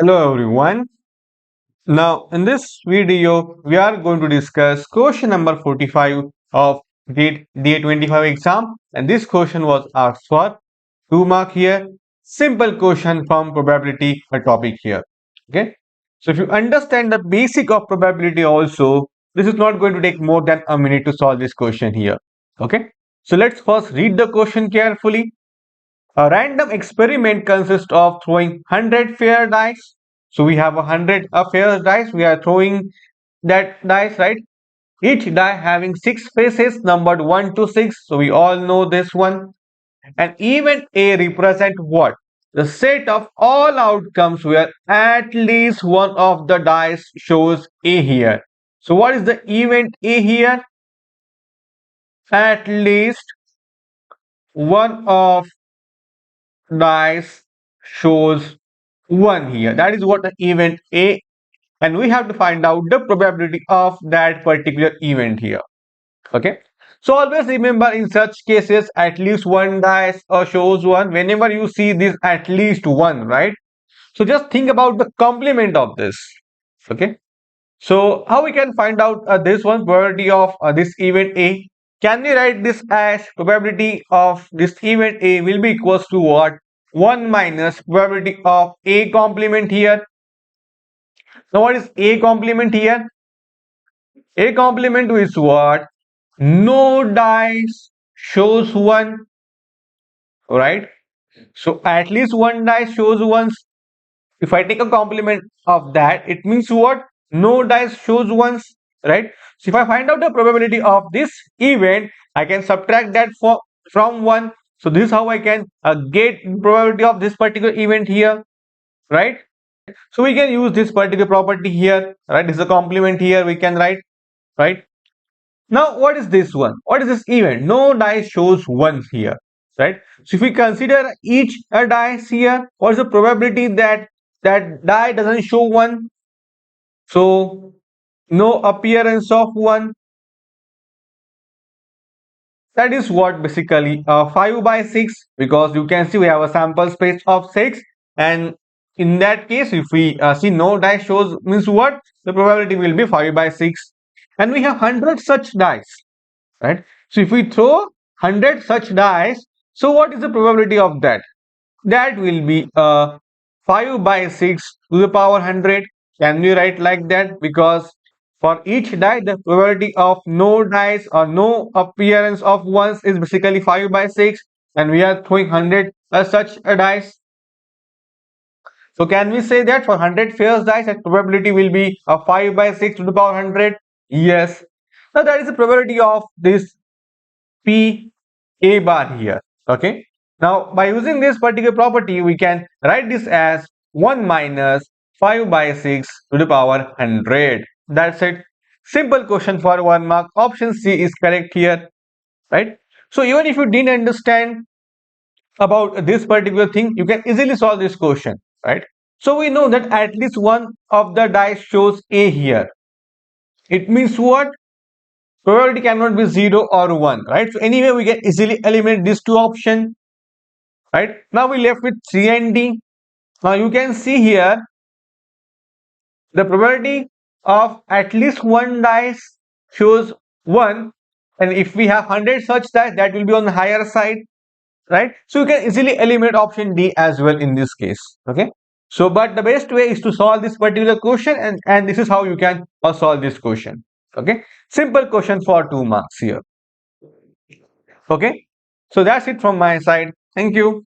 Hello everyone. Now in this video we are going to discuss question number 45 of GATE DA25 exam, and this question was asked for 2 mark here. Simple question from probability a topic here. Okay. So if you understand the basic of probability also, this is not going to take more than a minute to solve this question here. Okay. So let's first read the question carefully. A random experiment consists of throwing 100 fair dice. So we have 100 fair dice. We are throwing that dice, right? Each die having 6 faces numbered 1 to 6. So we all know this one. And event A represent what? The set of all outcomes where at least one of the dice shows A here. So what is the event A here? At least one of dice shows 1 here. That is what the event A, and we have to find out the probability of that particular event here. Okay. So always remember, in such cases at least one dice shows 1. Whenever you see this at least 1, right? So just think about the complement of this. Okay. So how we can find out this one probability of this event A? Can we write this as probability of this event A will be equals to what? 1 minus probability of A complement here. Now what is A complement here? A complement is what? No dice shows 1, right? So at least one dice shows 1. If I take a complement of that, it means what? No dice shows 1, right? So if I find out the probability of this event, I can subtract that from 1. So this is how I can get probability of this particular event here, right? So we can use this particular property here, right? This is a complement here, we can write, right? Now what is this one? What is this event? No dice shows 1 here, right? So if we consider each a dice here, what is the probability that that die doesn't show 1? So no appearance of 1. That is what basically 5 by 6, because you can see we have a sample space of 6, and in that case if we see no die shows, means what? The probability will be 5 by 6, and we have 100 such dice, right? So if we throw 100 such dice, so what is the probability of that? That will be 5 by 6 to the power 100. Can we write like that? Because for each die, the probability of no dice or no appearance of ones is basically 5 by 6, and we are throwing 100 such a dice. So can we say that for 100 fair dice, that probability will be 5 by 6 to the power 100? Yes. Now that is the probability of this P A bar here. Okay. Now by using this particular property, we can write this as 1 minus 5 by 6 to the power 100. That's it. Simple question for 1 mark. Option C is correct here, right? So even if you didn't understand about this particular thing, you can easily solve this question, right? So we know that at least one of the dice shows A here. It means what? Probability cannot be 0 or 1, right? So anyway, we can easily eliminate these two options, right? Now we left with C and D. Now you can see here the probability of at least one dice shows 1, and if we have 100 such dice, that will be on the higher side, right? So you can easily eliminate option D as well in this case. Okay. So but the best way is to solve this particular question, and this is how you can solve this question. Okay. Simple question for 2 marks here. Okay. So that's it from my side. Thank you.